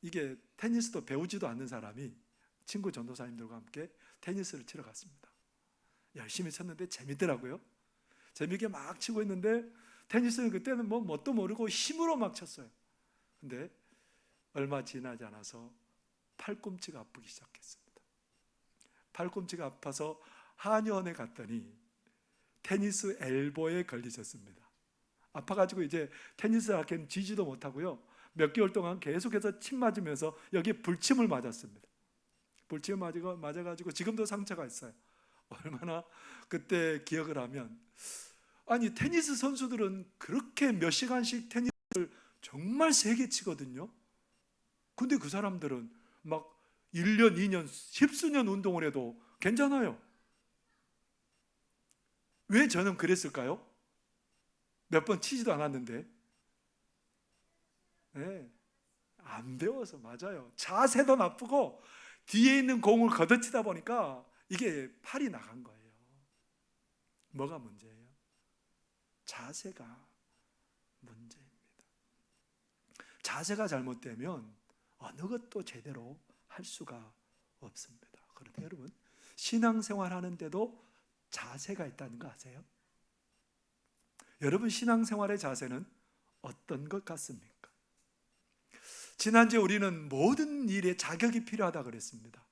이게 테니스도 배우지도 않는 사람이 친구 전도사님들과 함께 테니스를 치러 갔습니다. 열심히 쳤는데 재밌더라고요. 재밌게 막 치고 있는데 테니스는 그때는 뭐 뭣도 모르고 힘으로 막 쳤어요. 근데 얼마 지나지 않아서 팔꿈치가 아프기 시작했습니다. 팔꿈치가 아파서 한의원에 갔더니 테니스 엘보에 걸리셨습니다. 아파가지고 이제 테니스 라켓 쥐지도 못하고요, 몇 개월 동안 계속해서 침 맞으면서 여기에 불침을 맞았습니다. 불침을 맞아가지고 지금도 상처가 있어요. 얼마나 그때 기억을 하면, 아니 테니스 선수들은 그렇게 몇 시간씩 테니스를 정말 세게 치거든요. 근데 그 사람들은 막 1년, 2년, 십수년 운동을 해도 괜찮아요. 왜 저는 그랬을까요? 몇 번 치지도 않았는데. 네, 안 배워서. 맞아요. 자세도 나쁘고 뒤에 있는 공을 걷어치다 보니까 이게 팔이 나간 거예요. 뭐가 문제예요? 자세가 문제입니다. 자세가 잘못되면 어느 것도 제대로 할 수가 없습니다. 그런데 여러분, 신앙생활 하는데도 자세가 있다는 거 아세요? 여러분, 신앙생활의 자세는 어떤 것 같습니까? 지난주에 우리는 모든 일에 자격이 필요하다 그랬습니다.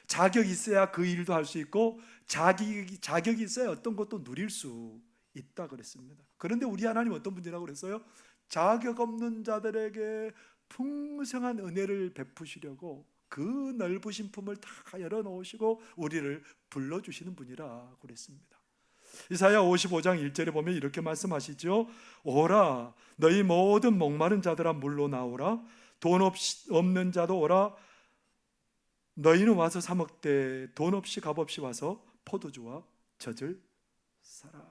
자격이 있어야 그 일도 할 수 있고 자격이 있어야 어떤 것도 누릴 수 있다 그랬습니다. 그런데 우리 하나님 어떤 분이라고 그랬어요? 자격 없는 자들에게 풍성한 은혜를 베푸시려고 그 넓으신 품을 다 열어놓으시고 우리를 불러주시는 분이라 그랬습니다. 이사야 55장 1절에 보면 이렇게 말씀하시죠. 오라 너희 모든 목마른 자들아 물로 나오라, 돈 없는 자도 오라, 너희는 와서 사 먹되 돈 없이 값 없이 와서 포도주와 젖을 사라.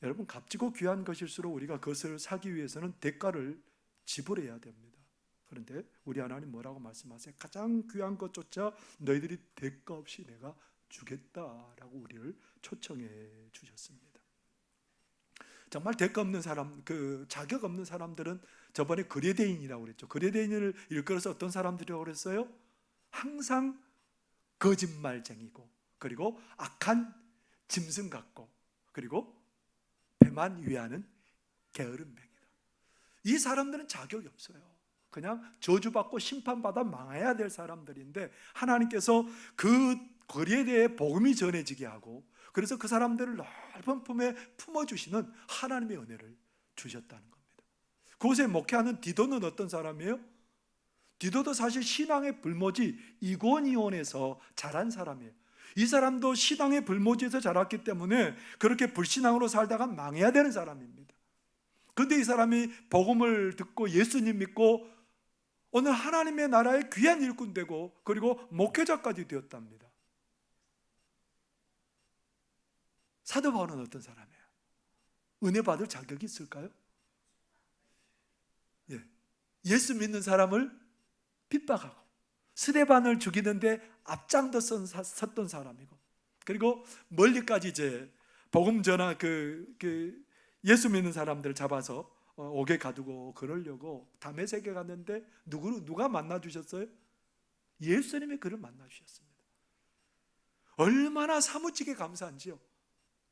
여러분, 값지고 귀한 것일수록 우리가 그것을 사기 위해서는 대가를 지불해야 됩니다. 그런데 우리 하나님 뭐라고 말씀하세요? 가장 귀한 것조차 너희들이 대가 없이 내가 주겠다라고 우리를 초청해 주셨습니다. 정말 대가 없는 사람, 그 자격 없는 사람들은 저번에 거래대인이라고 그랬죠. 거래대인을 일컬어서 어떤 사람들이라고 그랬어요? 항상 거짓말쟁이고, 그리고 악한 짐승 같고, 그리고 배만 위하는 게으름뱅이다. 이 사람들은 자격이 없어요. 그냥 저주받고 심판받아 망해야 될 사람들인데 하나님께서 그 거리에 대해 복음이 전해지게 하고, 그래서 그 사람들을 넓은 품에 품어주시는 하나님의 은혜를 주셨다는 겁니다. 그곳에 목회하는 디도는 어떤 사람이에요? 디도도 사실 신앙의 불모지 이고니온에서 자란 사람이에요. 이 사람도 신앙의 불모지에서 자랐기 때문에 그렇게 불신앙으로 살다가 망해야 되는 사람입니다. 그런데 이 사람이 복음을 듣고 예수님 믿고 오늘 하나님의 나라의 귀한 일꾼 되고 그리고 목회자까지 되었답니다. 사도 바울은 어떤 사람이에요? 은혜 받을 자격이 있을까요? 예수 믿는 사람을 핍박하고 스데반을 죽이는데 앞장도 섰던 사람이고, 그리고 멀리까지 이제 복음 전하 예수 믿는 사람들을 잡아서 옥에 가두고 그러려고 다메섹에 갔는데 누가 만나 주셨어요? 예수님이 그를 만나 주셨습니다. 얼마나 사무치게 감사한지요.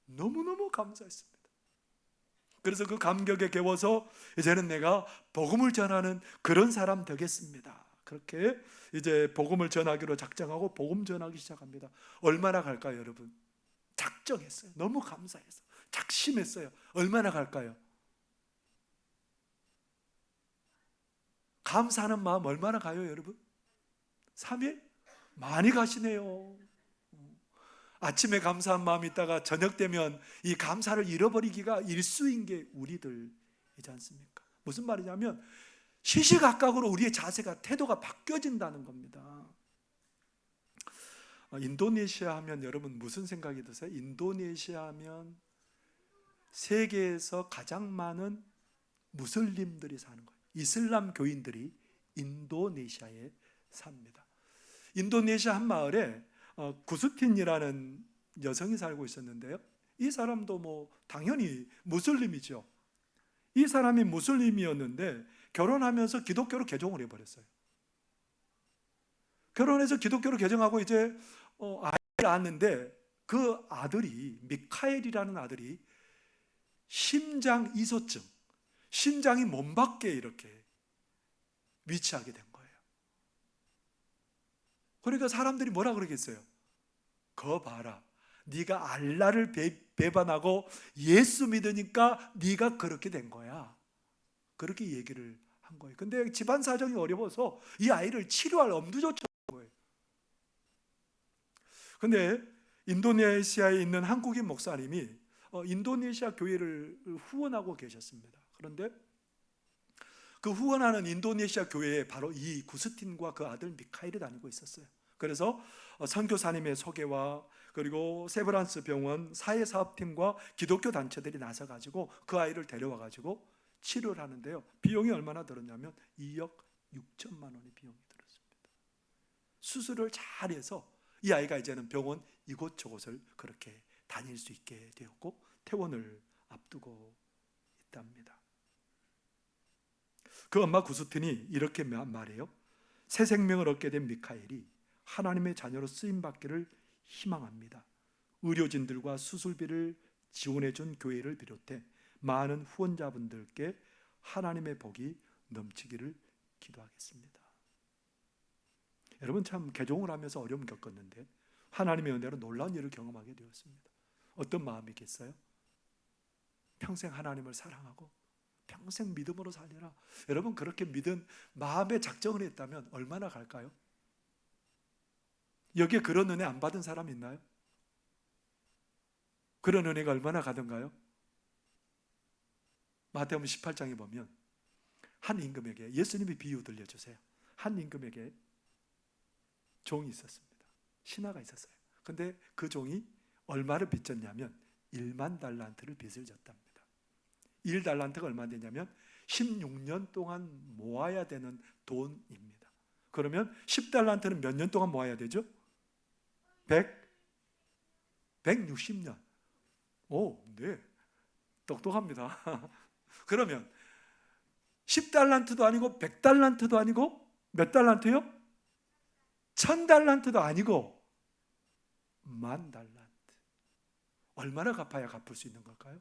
너무너무 감사했습니다. 그래서 그 감격에 겨워서 이제는 내가 복음을 전하는 그런 사람 되겠습니다. 그렇게 이제 복음을 전하기로 작정하고 복음 전하기 시작합니다. 얼마나 갈까요, 여러분? 작정했어요. 너무 감사해서 작심했어요. 얼마나 갈까요? 감사하는 마음 얼마나 가요, 여러분? 3일? 많이 가시네요. 아침에 감사한 마음이 있다가 저녁 되면 이 감사를 잃어버리기가 일수인 게 우리들이지 않습니까? 무슨 말이냐면 시시각각으로 우리의 자세가, 태도가 바뀌어진다는 겁니다. 인도네시아 하면 여러분 무슨 생각이 드세요? 인도네시아 하면 세계에서 가장 많은 무슬림들이 사는 거예요. 이슬람 교인들이 인도네시아에 삽니다. 인도네시아 한 마을에 구스틴이라는 여성이 살고 있었는데요, 이 사람도 당연히 무슬림이죠. 이 사람이 무슬림이었는데 결혼하면서 기독교로 개종을 해버렸어요. 결혼해서 기독교로 개종하고 이제 아이를 낳았는데 그 아들이, 미카엘이라는 아들이 심장 이소증, 심장이 몸 밖에 이렇게 위치하게 된 거예요. 그러니까 사람들이 뭐라 그러겠어요? 거 봐라, 네가 알라를 배반하고 예수 믿으니까 네가 그렇게 된 거야. 그렇게 얘기를 한 거예요. 근데 집안 사정이 어려워서 이 아이를 치료할 엄두조차 없는 거예요. 근데 인도네시아에 있는 한국인 목사님이 인도네시아 교회를 후원하고 계셨습니다. 그런데 그 후원하는 인도네시아 교회에 바로 이 구스틴과 그 아들 미카엘이 다니고 있었어요. 그래서 선교사님의 소개와 그리고 세브란스 병원 사회사업팀과 기독교 단체들이 나서가지고 그 아이를 데려와가지고 치료를 하는데요, 비용이 얼마나 들었냐면 2억 6천만 원의 비용이 들었습니다. 수술을 잘해서 이 아이가 이제는 병원 이곳저곳을 그렇게 다닐 수 있게 되었고 퇴원을 앞두고 있답니다. 그 엄마 구스틴이 이렇게 말해요. 새 생명을 얻게 된 미카엘이 하나님의 자녀로 쓰임받기를 희망합니다. 의료진들과 수술비를 지원해 준 교회를 비롯해 많은 후원자분들께 하나님의 복이 넘치기를 기도하겠습니다. 여러분, 참 개종을 하면서 어려움 겪었는데 하나님의 은혜로 놀라운 일을 경험하게 되었습니다. 어떤 마음이겠어요? 평생 하나님을 사랑하고 평생 믿음으로 살리라. 여러분, 그렇게 믿은 마음의 작정을 했다면 얼마나 갈까요? 여기에 그런 은혜 안 받은 사람 있나요? 그런 은혜가 얼마나 가던가요? 마태복음 18장에 보면 한 임금에게, 예수님이 비유 들려주세요. 한 임금에게 종이 있었습니다. 신하가 있었어요. 근데 그 종이 얼마를 빚졌냐면 1만 달란트를 빚을 졌답니다. 1달란트가 얼마 되냐면 16년 동안 모아야 되는 돈입니다. 그러면 10달란트는 몇 년 동안 모아야 되죠? 160년. 오, 네. 똑똑합니다. 그러면 10달란트도 아니고 100달란트도 아니고 몇 달란트요? 1000달란트도 아니고 10,000달란트. 얼마나 갚아야 갚을 수 있는 걸까요?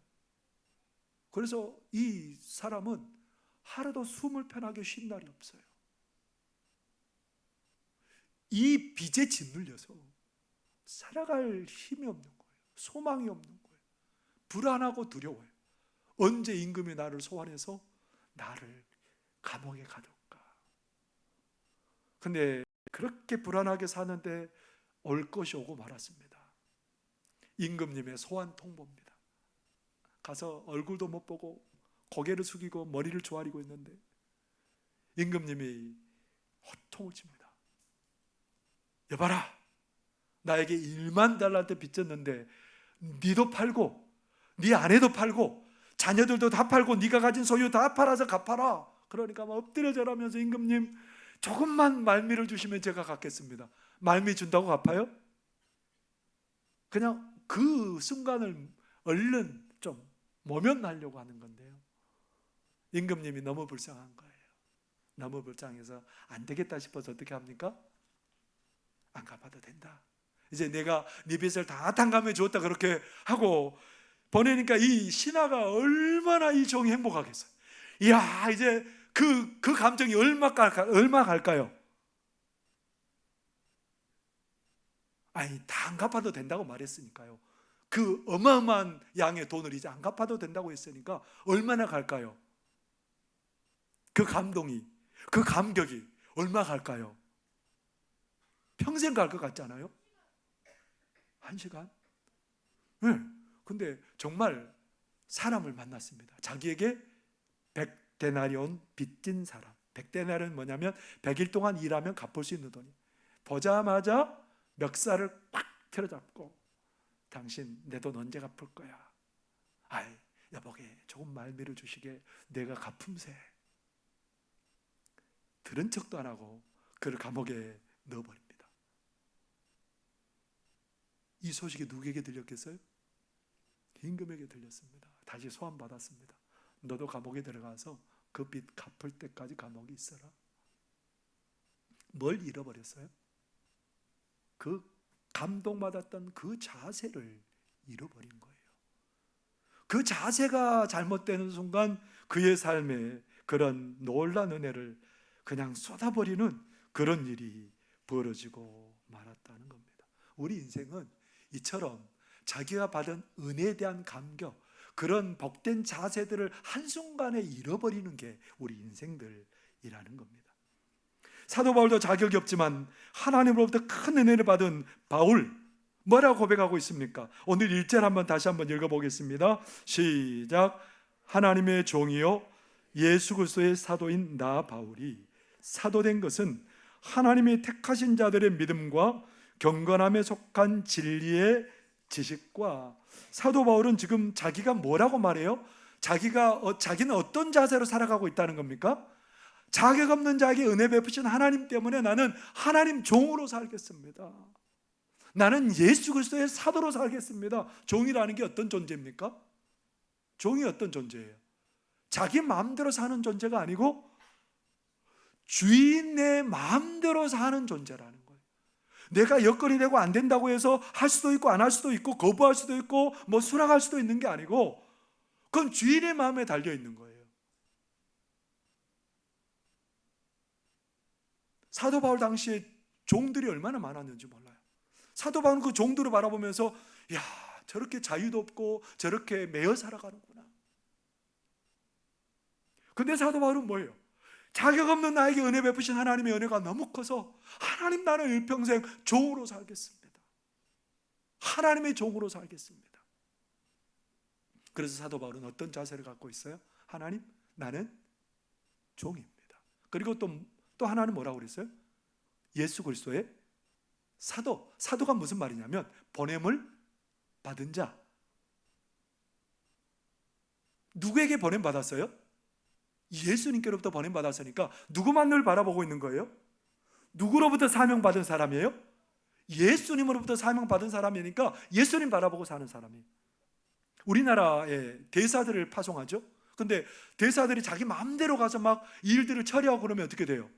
그래서 이 사람은 하루도 숨을 편하게 쉰 날이 없어요. 이 빚에 짓눌려서 살아갈 힘이 없는 거예요. 소망이 없는 거예요. 불안하고 두려워요. 언제 임금이 나를 소환해서 나를 감옥에 가둘까? 근데 그렇게 불안하게 사는데 올 것이 오고 말았습니다. 임금님의 소환 통보입니다. 가서 얼굴도 못 보고 고개를 숙이고 머리를 조아리고 있는데 임금님이 호통을 칩니다. 여봐라, 나에게 1만 달란트 빚졌는데 네도 팔고 네 아내도 팔고 자녀들도 다 팔고 네가 가진 소유 다 팔아서 갚아라. 그러니까 막 엎드려 절하면서 임금님, 조금만 말미를 주시면 제가 갚겠습니다. 말미 준다고 갚아요? 그냥 그 순간을 얼른 좀 모면하려고 하는 건데요, 임금님이 너무 불쌍한 거예요. 너무 불쌍해서 안 되겠다 싶어서 어떻게 합니까? 안 갚아도 된다. 이제 내가 네 빚을 다 탕감해 주었다 그렇게 하고 보내니까 이 신하가 얼마나 이 종이 행복하겠어요. 이야, 이제 그 감정이 얼마 갈까요? 아니, 다 안 갚아도 된다고 말했으니까요. 그 어마어마한 양의 돈을 이제 안 갚아도 된다고 했으니까 얼마나 갈까요? 그 감동이, 그 감격이 얼마 갈까요? 평생 갈 것 같지 않아요? 1시간? 네. 근데 정말 사람을 만났습니다. 자기에게 100데나리온 빚진 사람. 100데나리온은 뭐냐면 100일 동안 일하면 갚을 수 있는 돈이. 보자마자 멱살을 꽉 틀어잡고, 당신 내 돈 언제 갚을 거야? 아이, 여보게 조금 말미를 주시게 내가 갚음세. 들은 척도 안 하고 그를 감옥에 넣어버립니다. 이 소식이 누구에게 들렸겠어요? 임금에게 들렸습니다. 다시 소환받았습니다. 너도 감옥에 들어가서 그 빚 갚을 때까지 감옥에 있어라. 뭘 잃어버렸어요? 그 감동받았던 그 자세를 잃어버린 거예요. 그 자세가 잘못되는 순간 그의 삶에 그런 놀라운 은혜를 그냥 쏟아버리는 그런 일이 벌어지고 말았다는 겁니다. 우리 인생은 이처럼 자기가 받은 은혜에 대한 감격, 그런 복된 자세들을 한순간에 잃어버리는 게 우리 인생들이라는 겁니다. 사도 바울도 자격이 없지만 하나님으로부터 큰 은혜를 받은 바울, 뭐라고 고백하고 있습니까? 오늘 1절 다시 한번 읽어보겠습니다. 시작. 하나님의 종이요 예수 그리스도의 사도인 나 바울이 사도된 것은 하나님이 택하신 자들의 믿음과 경건함에 속한 진리의 지식과. 사도 바울은 지금 자기가 뭐라고 말해요? 자기는 어떤 자세로 살아가고 있다는 겁니까? 자격 없는 자에게 은혜 베푸신 하나님 때문에 나는 하나님 종으로 살겠습니다. 나는 예수 그리스도의 사도로 살겠습니다. 종이라는 게 어떤 존재입니까? 종이 어떤 존재예요? 자기 마음대로 사는 존재가 아니고 주인의 마음대로 사는 존재라는 거예요. 내가 여건이 되고 안 된다고 해서 할 수도 있고 안 할 수도 있고 거부할 수도 있고 뭐 수락할 수도 있는 게 아니고 그건 주인의 마음에 달려 있는 거예요. 사도 바울 당시에 종들이 얼마나 많았는지 몰라요. 사도 바울은 그 종들을 바라보면서 야, 저렇게 자유도 없고 저렇게 매여 살아가는구나. 근데 사도 바울은 뭐예요? 자격 없는 나에게 은혜 베푸신 하나님의 은혜가 너무 커서 하나님, 나는 일평생 종으로 살겠습니다. 하나님의 종으로 살겠습니다. 그래서 사도 바울은 어떤 자세를 갖고 있어요? 하나님, 나는 종입니다. 그리고 또 하나는 뭐라고 그랬어요? 예수 그리스도의 사도. 사도가 무슨 말이냐면 보냄을 받은 자. 누구에게 보냄 받았어요? 예수님께로부터 보냄 받았으니까 누구만 늘 바라보고 있는 거예요? 누구로부터 사명 받은 사람이에요? 예수님으로부터 사명 받은 사람이니까 예수님 바라보고 사는 사람이에요. 우리나라에 대사들을 파송하죠. 근데 대사들이 자기 마음대로 가서 막 일들을 처리하고 그러면 어떻게 돼요?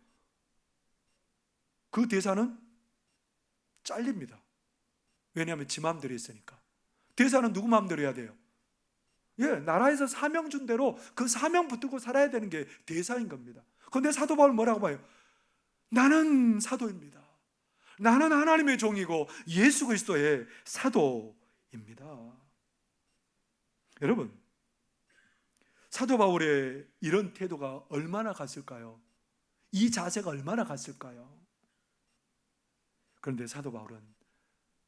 그 대사는 잘립니다. 왜냐하면 지 마음대로 했으니까. 대사는 누구 마음대로 해야 돼요? 나라에서 사명 준 대로 그 사명 붙들고 살아야 되는 게 대사인 겁니다. 그런데 사도 바울 뭐라고 봐요? 나는 사도입니다. 나는 하나님의 종이고 예수 그리스도의 사도입니다. 여러분, 사도 바울의 이런 태도가 얼마나 갔을까요? 이 자세가 얼마나 갔을까요? 그런데 사도 바울은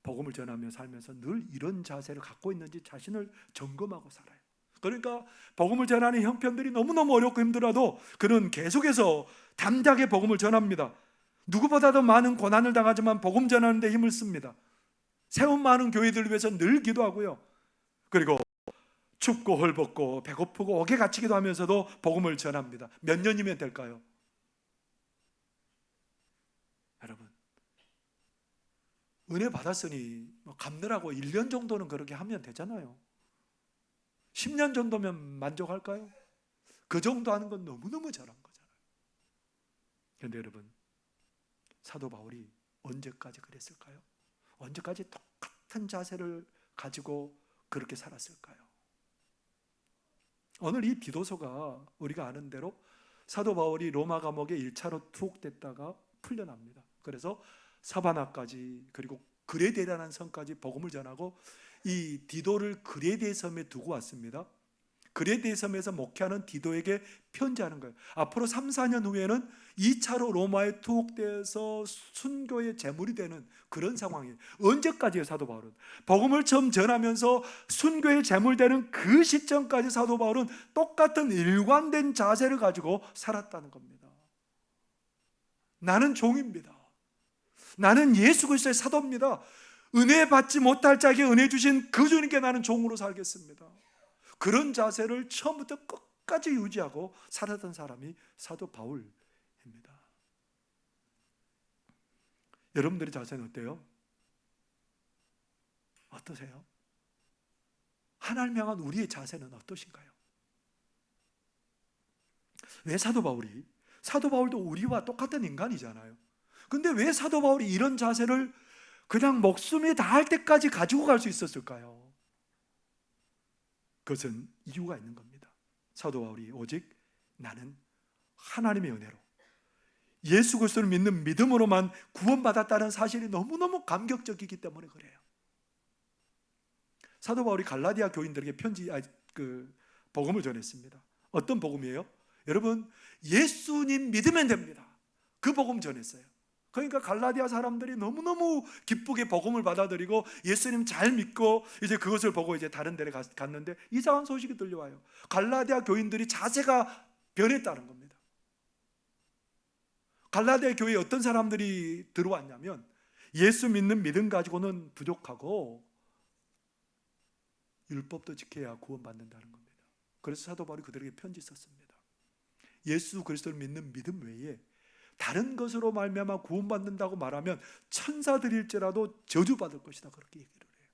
복음을 전하며 살면서 늘 이런 자세를 갖고 있는지 자신을 점검하고 살아요. 그러니까 복음을 전하는 형편들이 너무너무 어렵고 힘들어도 그는 계속해서 담대하게 복음을 전합니다. 누구보다도 많은 고난을 당하지만 복음 전하는 데 힘을 씁니다. 세운 많은 교회들을 위해서 늘 기도하고요. 그리고 춥고 헐벗고 배고프고 옥에 갇히기도 하면서도 복음을 전합니다. 몇 년이면 될까요? 여러분, 은혜 받았으니 갚느라고 1년 정도는 그렇게 하면 되잖아요. 10년 정도면 만족할까요? 그 정도 하는 건 너무너무 잘한 거잖아요. 그런데 여러분, 사도 바울이 언제까지 그랬을까요? 언제까지 똑같은 자세를 가지고 그렇게 살았을까요? 오늘 이 디도서가 우리가 아는 대로 사도 바울이 로마 감옥에 1차로 투옥됐다가 풀려납니다. 그래서 사바나까지 그리고 그레데라는 성까지 복음을 전하고 이 디도를 그레데 섬에 두고 왔습니다. 그레데 섬에서 목회하는 디도에게 편지하는 거예요. 앞으로 3, 4년 후에는 2차로 로마에 투옥돼서 순교의 제물이 되는 그런 상황이에요. 언제까지요? 사도 바울은 복음을 처음 전하면서 순교의 제물 되는 그 시점까지 사도 바울은 똑같은 일관된 자세를 가지고 살았다는 겁니다. 나는 종입니다. 나는 예수 그리스도의 사도입니다. 은혜 받지 못할 자에게 은혜 주신 그 주님께 나는 종으로 살겠습니다. 그런 자세를 처음부터 끝까지 유지하고 살았던 사람이 사도 바울입니다. 여러분들의 자세는 어때요? 어떠세요? 하나님 향한 우리의 자세는 어떠신가요? 왜 사도 바울도 우리와 똑같은 인간이잖아요. 근데 왜 사도 바울이 이런 자세를 그냥 목숨이 다할 때까지 가지고 갈 수 있었을까요? 그것은 이유가 있는 겁니다. 사도 바울이 오직 나는 하나님의 은혜로 예수 그리스도를 믿는 믿음으로만 구원받았다는 사실이 너무너무 감격적이기 때문에 그래요. 사도 바울이 갈라디아 교인들에게 복음을 전했습니다. 어떤 복음이에요? 여러분, 예수님 믿으면 됩니다. 그 복음 전했어요. 그러니까 갈라디아 사람들이 너무너무 기쁘게 복음을 받아들이고 예수님 잘 믿고 이제 그것을 보고 이제 다른 데를 갔는데 이상한 소식이 들려와요. 갈라디아 교인들이 자세가 변했다는 겁니다. 갈라디아 교회에 어떤 사람들이 들어왔냐면 예수 믿는 믿음 가지고는 부족하고 율법도 지켜야 구원받는다는 겁니다. 그래서 사도 바울이 그들에게 편지 썼습니다. 예수 그리스도를 믿는 믿음 외에 다른 것으로 말미암아 구원받는다고 말하면 천사들일지라도 저주받을 것이다, 그렇게 얘기를 해요.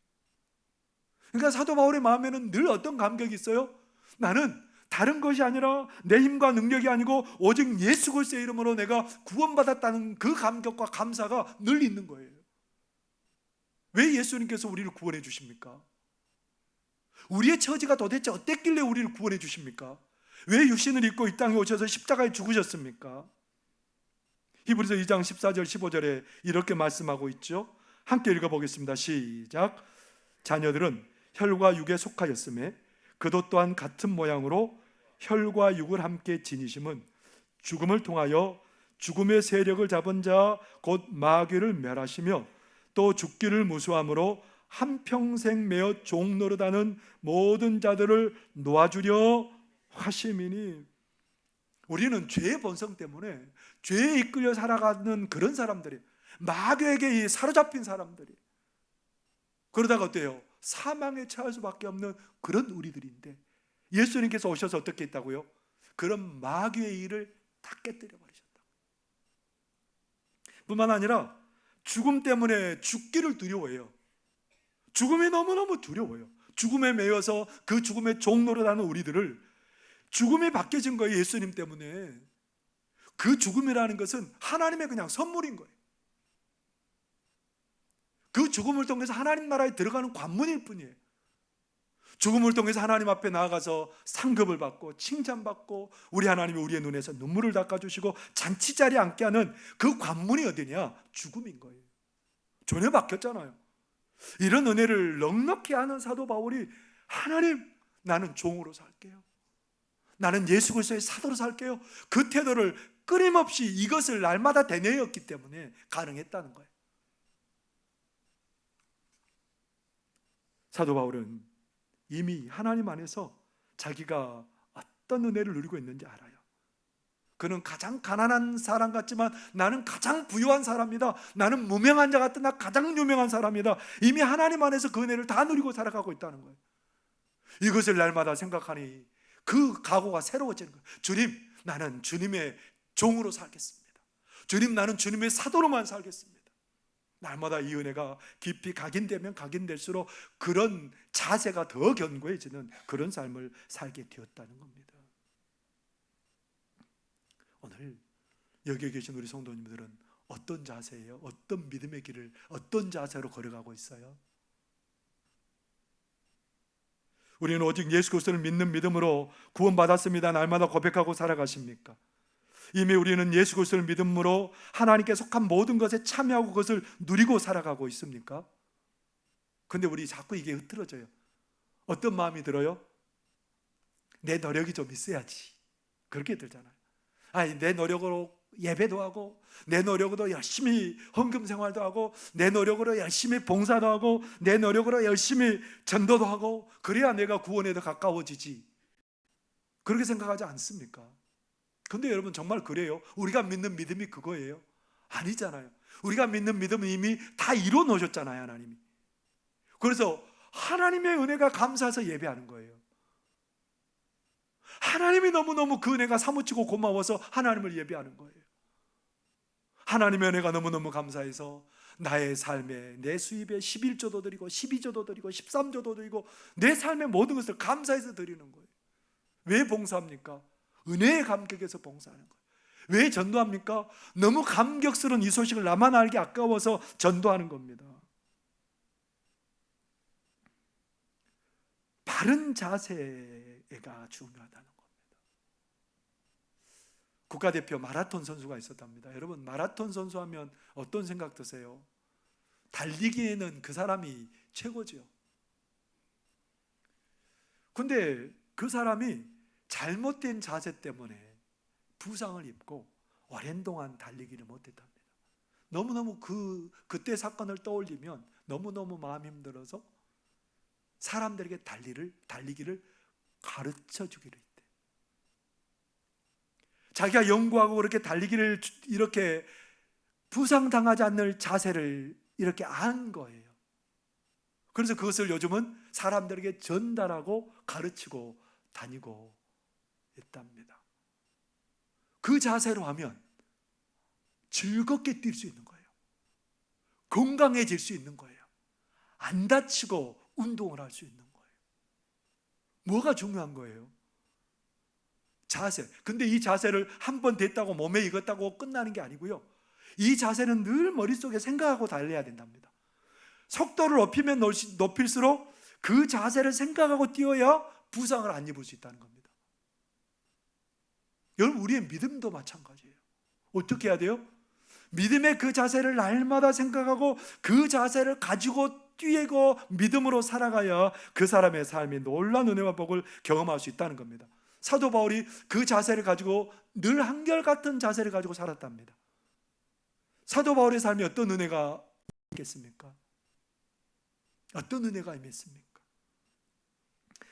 그러니까 사도 바울의 마음에는 늘 어떤 감격이 있어요? 나는 다른 것이 아니라 내 힘과 능력이 아니고 오직 예수 그리스도의 이름으로 내가 구원받았다는 그 감격과 감사가 늘 있는 거예요. 왜 예수님께서 우리를 구원해 주십니까? 우리의 처지가 도대체 어땠길래 우리를 구원해 주십니까? 왜 육신을 입고 이 땅에 오셔서 십자가에 죽으셨습니까? 히브리서 2장 14절 15절에 이렇게 말씀하고 있죠. 함께 읽어보겠습니다. 시작. 자녀들은 혈과 육에 속하였음에 그도 또한 같은 모양으로 혈과 육을 함께 지니심은 죽음을 통하여 죽음의 세력을 잡은 자 곧 마귀를 멸하시며 또 죽기를 무수함으로 한평생 매어 종노릇하는 모든 자들을 놓아주려 하심이니. 우리는 죄의 본성 때문에 죄에 이끌려 살아가는 그런 사람들이, 마귀에게 사로잡힌 사람들이, 그러다가 어때요? 사망에 처할 수밖에 없는 그런 우리들인데 예수님께서 오셔서 어떻게 했다고요? 그런 마귀의 일을 다 깨뜨려 버리셨다. 뿐만 아니라 죽음 때문에 죽기를 두려워해요. 죽음이 너무너무 두려워요. 죽음에 매여서 그 죽음의 종노릇하는 우리들을 죽음이 바뀌어진 거예요. 예수님 때문에. 그 죽음이라는 것은 하나님의 그냥 선물인 거예요. 그 죽음을 통해서 하나님 나라에 들어가는 관문일 뿐이에요. 죽음을 통해서 하나님 앞에 나아가서 상급을 받고 칭찬받고 우리 하나님이 우리의 눈에서 눈물을 닦아주시고 잔치자리에 앉게 하는 그 관문이 어디냐? 죽음인 거예요. 전혀 바뀌었잖아요. 이런 은혜를 넉넉히 아는 사도 바울이 하나님, 나는 종으로 살게요. 나는 예수 그리스도의 사도로 살게요. 그 태도를 끊임없이 이것을 날마다 되뇌었기 때문에 가능했다는 거예요. 사도 바울은 이미 하나님 안에서 자기가 어떤 은혜를 누리고 있는지 알아요. 그는 가장 가난한 사람 같지만 나는 가장 부유한 사람이다. 나는 무명한 자 같은 나 가장 유명한 사람이다. 이미 하나님 안에서 그 은혜를 다 누리고 살아가고 있다는 거예요. 이것을 날마다 생각하니 그 각오가 새로워지는 거예요. 주님, 나는 주님의 종으로 살겠습니다. 주님, 나는 주님의 사도로만 살겠습니다. 날마다 이 은혜가 깊이 각인되면 각인될수록 그런 자세가 더 견고해지는 그런 삶을 살게 되었다는 겁니다. 오늘 여기에 계신 우리 성도님들은 어떤 자세예요? 어떤 믿음의 길을 어떤 자세로 걸어가고 있어요? 우리는 오직 예수 그리스도를 믿는 믿음으로 구원받았습니다. 날마다 고백하고 살아가십니까? 이미 우리는 예수 그리스도를 믿음으로 하나님께 속한 모든 것에 참여하고 그것을 누리고 살아가고 있습니까? 근데 우리 자꾸 이게 흐트러져요. 어떤 마음이 들어요? 내 노력이 좀 있어야지, 그렇게 들잖아요. 아니, 내 노력으로 예배도 하고 내 노력으로 열심히 헌금 생활도 하고 내 노력으로 열심히 봉사도 하고 내 노력으로 열심히 전도도 하고 그래야 내가 구원에 더 가까워지지, 그렇게 생각하지 않습니까? 근데 여러분, 정말 그래요? 우리가 믿는 믿음이 그거예요? 아니잖아요. 우리가 믿는 믿음은 이미 다 이루어 놓으셨잖아요, 하나님이. 그래서 하나님의 은혜가 감사해서 예배하는 거예요. 하나님이 너무너무 그 은혜가 사무치고 고마워서 하나님을 예배하는 거예요. 하나님의 은혜가 너무너무 감사해서 나의 삶에, 내 수입에 11조도 드리고 12조도 드리고 13조도 드리고 내 삶의 모든 것을 감사해서 드리는 거예요. 왜 봉사합니까? 은혜의 감격에서 봉사하는 거예요. 왜 전도합니까? 너무 감격스러운 이 소식을 나만 알기 아까워서 전도하는 겁니다. 바른 자세가 중요하다는 겁니다. 국가대표 마라톤 선수가 있었답니다. 여러분, 마라톤 선수 하면 어떤 생각 드세요? 달리기에는 그 사람이 최고죠. 근데 그 사람이 잘못된 자세 때문에 부상을 입고 오랜 동안 달리기를 못했답니다. 너무너무 그때 사건을 떠올리면 너무너무 마음이 힘들어서 사람들에게 달리기를 가르쳐 주기로 했대. 자기가 연구하고 그렇게 달리기를 이렇게 부상당하지 않는 자세를 이렇게 안 거예요. 그래서 그것을 요즘은 사람들에게 전달하고 가르치고 다니고 있답니다. 그 자세로 하면 즐겁게 뛸 수 있는 거예요. 건강해질 수 있는 거예요. 안 다치고 운동을 할 수 있는 거예요. 뭐가 중요한 거예요? 자세. 근데 이 자세를 한 번 됐다고 몸에 익었다고 끝나는 게 아니고요. 이 자세는 늘 머릿속에 생각하고 달려야 된답니다. 속도를 높일수록 그 자세를 생각하고 뛰어야 부상을 안 입을 수 있다는 겁니다. 여러분, 우리의 믿음도 마찬가지예요. 어떻게 해야 돼요? 믿음의 그 자세를 날마다 생각하고 그 자세를 가지고 뛰고 믿음으로 살아가야 그 사람의 삶이 놀라운 은혜와 복을 경험할 수 있다는 겁니다. 사도 바울이 그 자세를 가지고 늘 한결같은 자세를 가지고 살았답니다. 사도 바울의 삶에 어떤 은혜가 있겠습니까? 어떤 은혜가 임했습니까?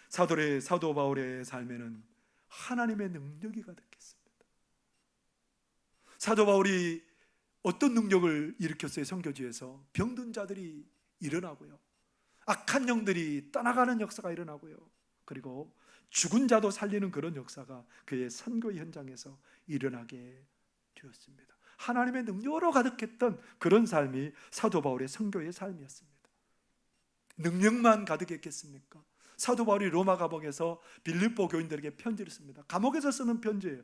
사도 바울의 삶에는 하나님의 능력이 가득했습니다. 사도 바울이 어떤 능력을 일으켰어요? 선교지에서 병든 자들이 일어나고요, 악한 영들이 떠나가는 역사가 일어나고요, 그리고 죽은 자도 살리는 그런 역사가 그의 선교 현장에서 일어나게 되었습니다. 하나님의 능력으로 가득했던 그런 삶이 사도 바울의 선교의 삶이었습니다. 능력만 가득했겠습니까? 사도 바울이 로마 감옥에서 빌립보 교인들에게 편지를 씁니다. 감옥에서 쓰는 편지예요.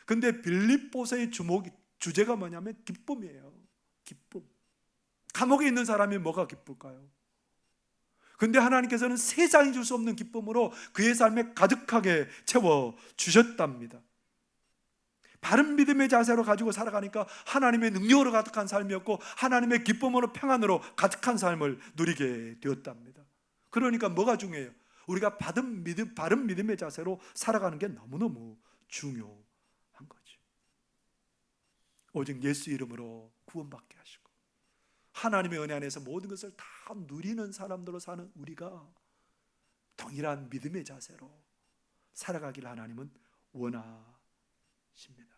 근데 빌립보서의 주제가 뭐냐면 기쁨이에요. 기쁨. 감옥에 있는 사람이 뭐가 기쁠까요? 근데 하나님께서는 세상이 줄 수 없는 기쁨으로 그의 삶에 가득하게 채워주셨답니다. 바른 믿음의 자세로 가지고 살아가니까 하나님의 능력으로 가득한 삶이었고 하나님의 기쁨으로 평안으로 가득한 삶을 누리게 되었답니다. 그러니까 뭐가 중요해요? 우리가 바른 믿음의 자세로 살아가는 게 너무너무 중요한 거죠. 오직 예수 이름으로 구원받게 하시고 하나님의 은혜 안에서 모든 것을 다 누리는 사람들로 사는 우리가 동일한 믿음의 자세로 살아가기를 하나님은 원하십니다.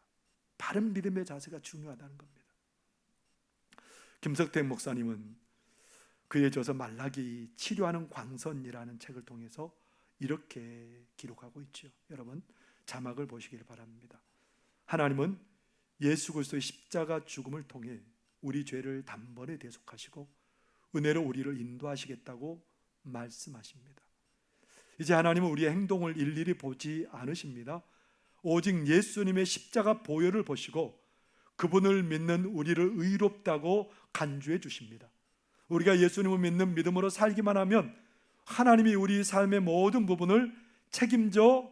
바른 믿음의 자세가 중요하다는 겁니다. 김석택 목사님은 그의 저서 말라기 치료하는 광선이라는 책을 통해서 이렇게 기록하고 있죠. 여러분, 자막을 보시길 바랍니다. 하나님은 예수 그리스도의 십자가 죽음을 통해 우리 죄를 단번에 대속하시고 은혜로 우리를 인도하시겠다고 말씀하십니다. 이제 하나님은 우리의 행동을 일일이 보지 않으십니다. 오직 예수님의 십자가 보혈을 보시고 그분을 믿는 우리를 의롭다고 간주해 주십니다. 우리가 예수님을 믿는 믿음으로 살기만 하면 하나님이 우리 삶의 모든 부분을 책임져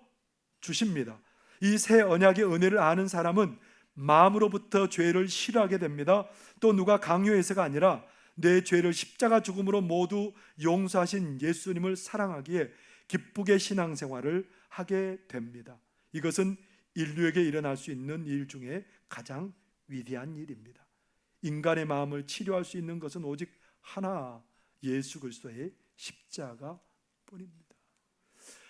주십니다. 이 새 언약의 은혜를 아는 사람은 마음으로부터 죄를 싫어하게 됩니다. 또 누가 강요해서가 아니라 내 죄를 십자가 죽음으로 모두 용서하신 예수님을 사랑하기에 기쁘게 신앙생활을 하게 됩니다. 이것은 인류에게 일어날 수 있는 일 중에 가장 위대한 일입니다. 인간의 마음을 치료할 수 있는 것은 오직 하나, 예수 그리스도의 십자가뿐입니다.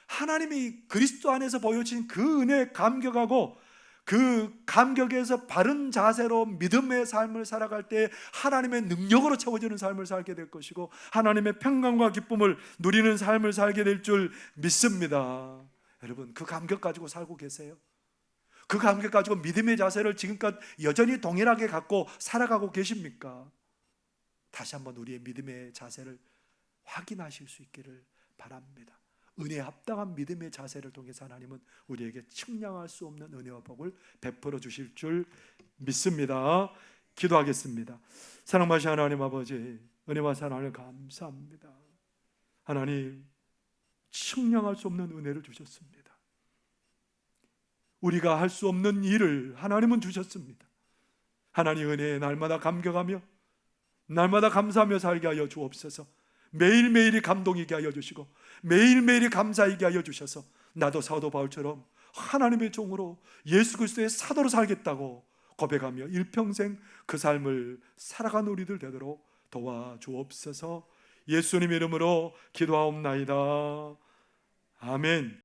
하나님이 그리스도 안에서 보여주신 그 은혜에 감격하고 그 감격에서 바른 자세로 믿음의 삶을 살아갈 때 하나님의 능력으로 채워지는 삶을 살게 될 것이고 하나님의 평강과 기쁨을 누리는 삶을 살게 될 줄 믿습니다. 여러분, 그 감격 가지고 살고 계세요? 그 감격 가지고 믿음의 자세를 지금껏 여전히 동일하게 갖고 살아가고 계십니까? 다시 한번 우리의 믿음의 자세를 확인하실 수 있기를 바랍니다. 은혜에 합당한 믿음의 자세를 통해서 하나님은 우리에게 측량할 수 없는 은혜와 복을 베풀어 주실 줄 믿습니다. 기도하겠습니다. 사랑하신 하나님 아버지, 은혜와 사랑을 감사합니다. 하나님, 측량할 수 없는 은혜를 주셨습니다. 우리가 할 수 없는 일을 하나님은 주셨습니다. 하나님 은혜에 날마다 감격하며 날마다 감사하며 살게 하여 주옵소서. 매일매일이 감동이게 하여 주시고 매일매일이 감사이게 하여 주셔서 나도 사도 바울처럼 하나님의 종으로 예수 그리스도의 사도로 살겠다고 고백하며 일평생 그 삶을 살아가는 우리들 되도록 도와주옵소서. 예수님 이름으로 기도하옵나이다. 아멘.